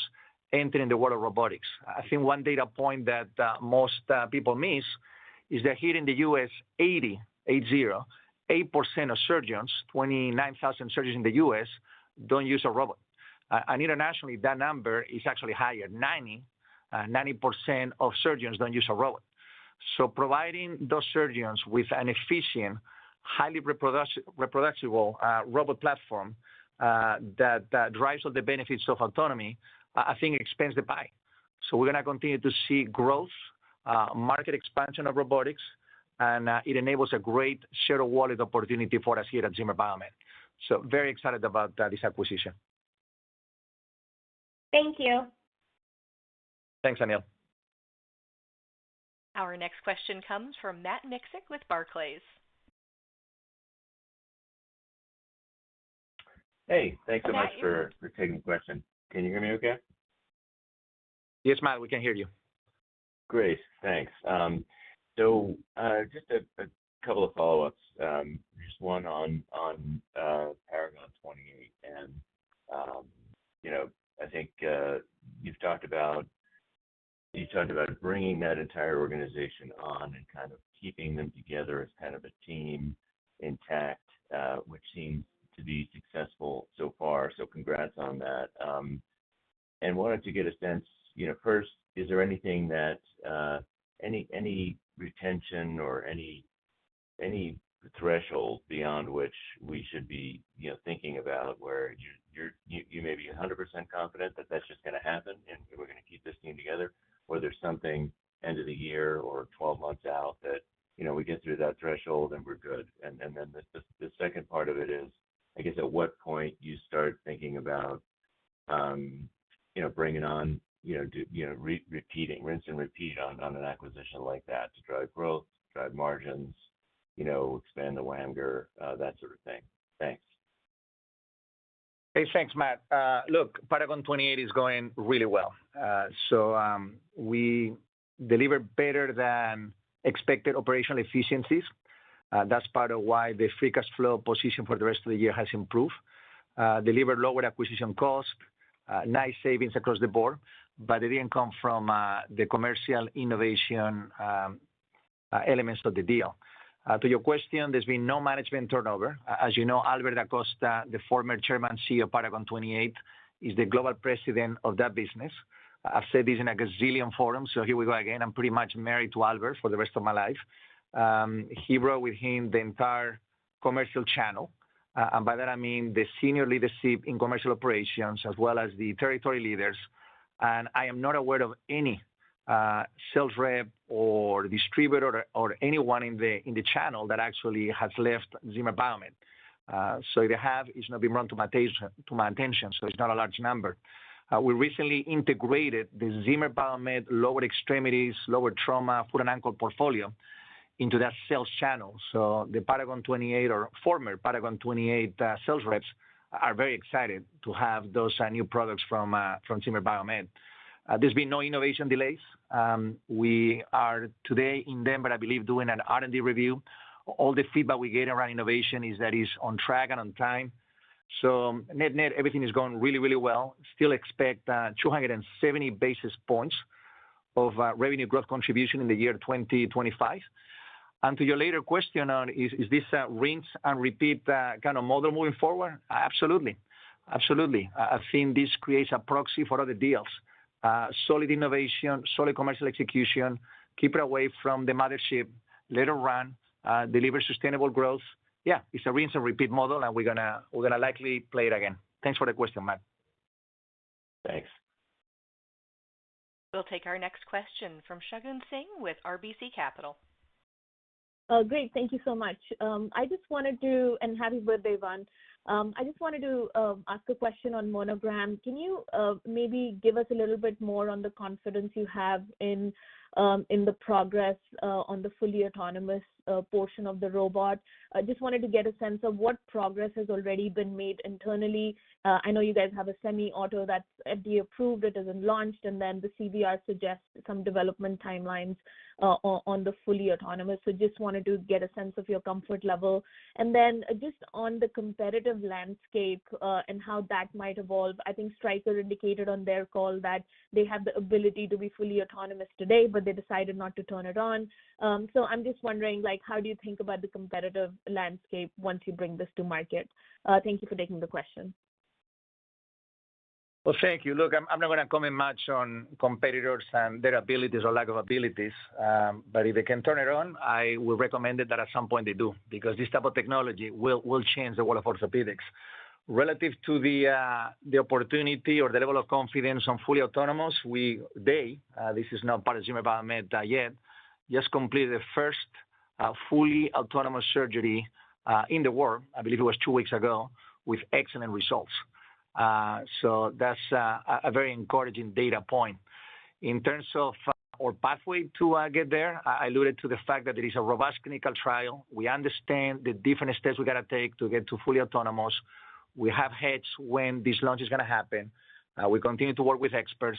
entering the world of robotics. I think one data point that most people miss is that here in the U.S., 8% of surgeons, 29,000 surgeons in the U.S., don't use a robot. And internationally, that number is actually higher, 90% 90% of surgeons don't use a robot. So providing those surgeons with an efficient, highly reproducible robot platform that drives all the benefits of autonomy, I think expands the pie. So we're going to continue to see growth, market expansion of robotics, and it enables a great share of wallet opportunity for us here at Zimmer Biomet. So very excited about this acquisition. Thank you. Thanks, Danielle. Our next question comes from Matt Miksic with Barclays. Hey, thanks so much for taking the question. Can you hear me okay? Yes, Matt, we can hear you. Great, thanks. So just a couple of follow-ups. Just one on Paragon 28, and I think you've talked about bringing that entire organization on and kind of keeping them together as kind of a team intact, which seems to be successful so far. So congrats on that. And wanted to get a sense, first, is there anything that any retention or any threshold beyond which we should be thinking about where you may be 100% confident that that's just going to happen and we're going to keep this team together, or there's something end of the year or 12 months out that we get through that threshold and we're good. And then the second part of it is, I guess, at what point you start thinking about bringing on repeating, rinse and repeat on an acquisition like that to drive growth, drive margins, expand the WAMGR, that sort of thing. Thanks. Hey, thanks, Matt. Look, Paragon 28 is going really well. So we delivered better than expected operational efficiencies. That's part of why the free cash flow position for the rest of the year has improved. Delivered lower acquisition cost, nice savings across the board, but it didn't come from the commercial innovation elements of the deal. To your question, there's been no management turnover. As you know, Albert Acosta, the former chairman and CEO of Paragon 28, is the global president of that business. I've said this in a gazillion forums, so here we go again. I'm pretty much married to Albert for the rest of my life. He brought with him the entire commercial channel. And by that, I mean the senior leadership in commercial operations, as well as the territory leaders. And I am not aware of any sales rep or distributor or anyone in the channel that actually has left Zimmer Biomet. So if they have, it's not been brought to my attention, so it's not a large number. We recently integrated the Zimmer Biomet lower extremities, lower trauma, foot and ankle portfolio into that sales channel. So the Paragon 28 or former Paragon 28 sales reps are very excited to have those new products from Zimmer Biomet. There's been no innovation delays. We are today in Denver, I believe, doing an R&D review. All the feedback we get around innovation is that it's on track and on time. So net, everything is going really, really well. Still expect 270 basis points of revenue growth contribution in the year 2025. And to your later question on, is this a rinse and repeat kind of model moving forward? Absolutely. Absolutely. I think this creates a proxy for other deals. Solid innovation, solid commercial execution, keep it away from the mothership, let it run, deliver sustainable growth. Yeah, it's a rinse and repeat model, and we're gonna likely play it again. Thanks for the question, Matt. Thanks. We'll take our next question from Shagun Singh with RBC Capital. Great. Thank you so much. I just wanted to, and happy birthday, Ivan. I just wanted to ask a question on Monogram. Can you maybe give us a little bit more on the confidence you have in the progress on the fully autonomous portion of the robot? I just wanted to get a sense of what progress has already been made internally. I know you guys have a semi-auto that's FDA approved, it isn't launched, and then the CVR suggests some development timelines on the fully autonomous. So just wanted to get a sense of your comfort level. And then just on the competitive landscape and how that might evolve, I think Stryker indicated on their call that they have the ability to be fully autonomous today, but they decided not to turn it on. So I'm just wondering, how do you think about the competitive landscape once you bring this to market? Thank you for taking the question. Well, thank you. Look, I'm not going to comment much on competitors and their abilities or lack of abilities, but if they can turn it on, I will recommend it that at some point they do, because this type of technology will change the world of orthopedics. Relative to the opportunity or the level of confidence on fully autonomous, this is not part of Zimmer Biomet yet, just completed the first fully autonomous surgery in the world. I believe it was 2 weeks ago, with excellent results. So that's a very encouraging data point. In terms of our pathway to get there, I alluded to the fact that there is a robust clinical trial. We understand the different steps we got to take to get to fully autonomous. We have hedged when this launch is going to happen. We continue to work with experts.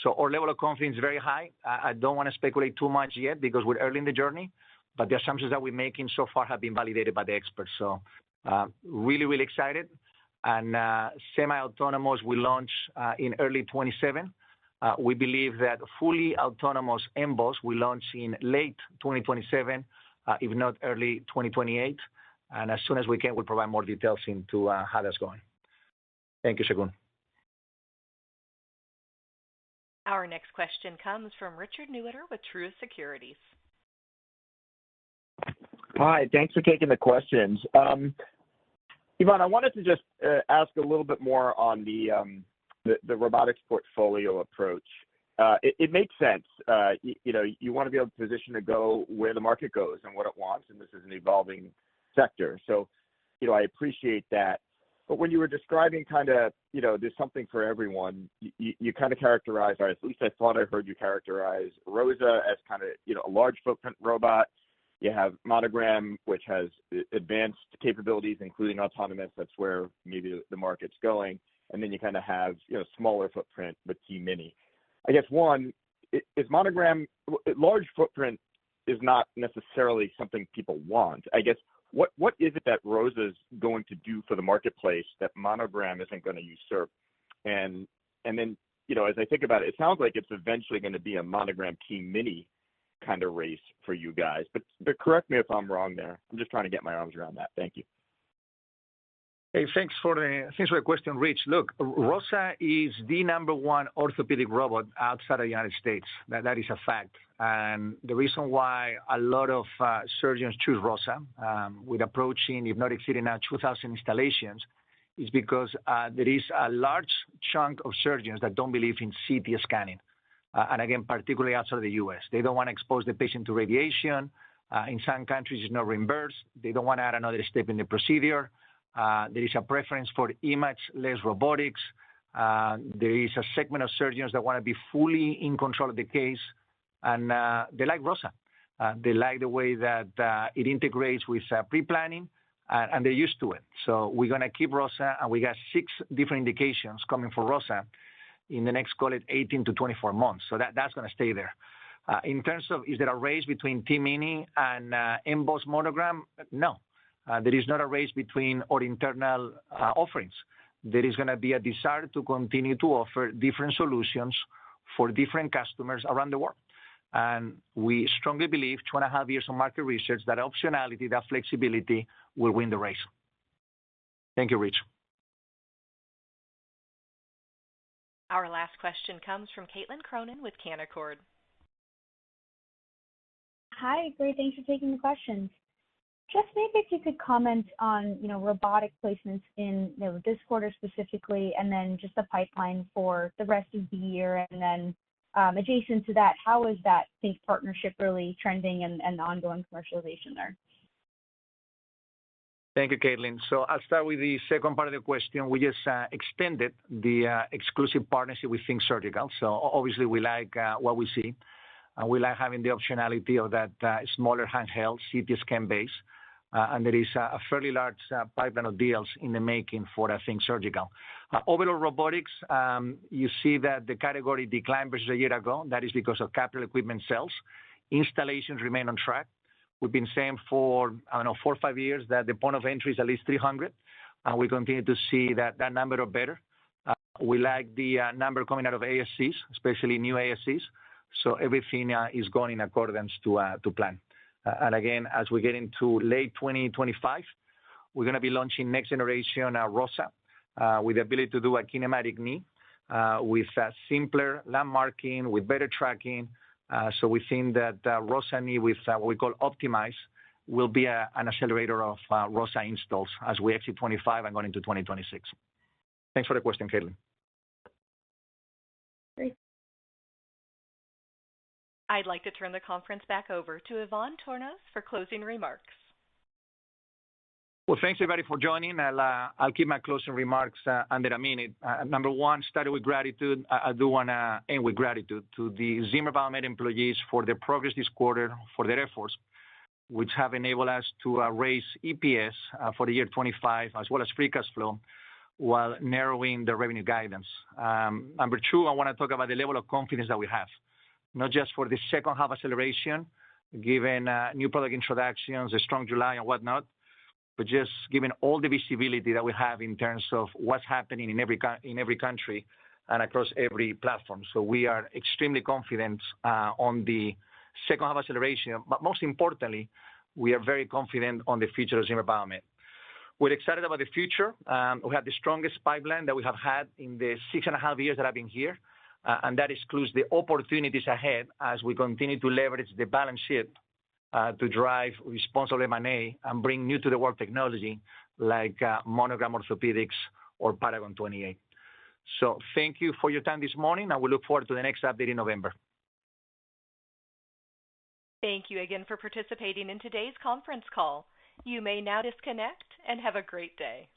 So our level of confidence is very high. I don't want to speculate too much yet because we're early in the journey, but the assumptions that we're making so far have been validated by the experts. So really, really excited. And semi-autonomous will launch in early 27. We believe that fully autonomous MBOS will launch in late 2027, if not early 2028. And as soon as we can, we'll provide more details into how that's going. Thank you, Shagun. Our next question comes from Richard Newitter with Truist Securities. Hi, thanks for taking the questions. Ivan, I wanted to just ask a little bit more on the robotics portfolio approach. It makes sense. You want to be able to position to go where the market goes and what it wants, and this is an evolving sector. So, I appreciate that. But when you were describing kind of, there's something for everyone, you kind of characterized, or at least I thought I heard you characterize ROSA as kind of, a large footprint robot. You have Monogram, which has advanced capabilities, including autonomous. That's where maybe the market's going. And then you kind of have, smaller footprint with T-Mini. I guess one, is Monogram, large footprint is not necessarily something people want. I guess, what is it that ROSA is going to do for the marketplace that Monogram isn't going to usurp? And then, as I think about it, it sounds like it's eventually going to be a Monogram T-Mini kind of race for you guys. But correct me if I'm wrong there. I'm just trying to get my arms around that. Thank you. Hey, thanks for the question, Rich. Look, ROSA is the number one orthopedic robot outside of the United States. That is a fact. And the reason why a lot of surgeons choose ROSA, with approaching, if not exceeding now, 2,000 installations, is because there is a large chunk of surgeons that don't believe in CT scanning. And again, particularly outside of the U.S. They don't want to expose the patient to radiation. In some countries, it's not reimbursed. They don't want to add another step in the procedure. There is a preference for image-less robotics. There is a segment of surgeons that want to be fully in control of the case, and they like ROSA. They like the way that it integrates with pre-planning, and they're used to it. So we're going to keep ROSA, and we got 6 different indications coming for ROSA in the next, call it, 18 to 24 months. So that's going to stay there. In terms of, is there a race between T-Mini and MBOS Monogram? No. There is not a race between our internal offerings. There is going to be a desire to continue to offer different solutions for different customers around the world. And we strongly believe, 2.5 years of market research, that optionality, that flexibility will win the race. Thank you, Rich. Our last question comes from Caitlin Cronin with Canaccord. Hi, great. Thanks for taking the questions. Just maybe if you could comment on, robotic placements in this quarter specifically, and then just the pipeline for the rest of the year. And then adjacent to that, how is that Think partnership really trending and the ongoing commercialization there? Thank you, Caitlin. So I'll start with the second part of the question. We just extended the exclusive partnership with Think Surgical. So obviously we like what we see. We like having the optionality of that smaller handheld CT scan base. And there is a fairly large pipeline of deals in the making for Think Surgical. Overall robotiks, you see that the category declined versus a year ago. That is because of capital equipment sales. Installations remain on track. We've been saying for, 4 or 5 years that the point of entry is at least 300. And we continue to see that number or better. We like the number coming out of ASCs, especially new ASCs. So everything is going in accordance to plan. And again, as we get into late 2025, we're going to be launching next generation ROSA with the ability to do a kinematic knee. with simpler landmarking, with better tracking. So we think that ROSA Knee with what we call Optimize will be an accelerator of ROSA installs as we exit 25 and going into 2026. Thanks for the question, Caitlin. Great. I'd like to turn the conference back over to Ivan Tornos for closing remarks. Well, thanks everybody for joining. I'll keep my closing remarks under a minute. Number one, started with gratitude. I do want to end with gratitude to the Zimmer Biomet employees for their progress this quarter, for their efforts, which have enabled us to raise EPS for the year 25, as well as free cash flow, while narrowing the revenue guidance. Number two, I want to talk about the level of confidence that we have, not just for the second half acceleration, given new product introductions, a strong July and whatnot, but just given all the visibility that we have in terms of what's happening in every country and across every platform. So we are extremely confident on the second half acceleration, but most importantly, we are very confident on the future of Zimmer Biomet. We're excited about the future. We have the strongest pipeline that we have had in the 6.5 years that I've been here, and that excludes the opportunities ahead as we continue to leverage the balance sheet to drive responsible M&A and bring new to the world technology like Monogram Orthopedics or Paragon 28. So thank you for your time this morning, and we look forward to the next update in November. Thank you again for participating in today's conference call. You may now disconnect and have a great day.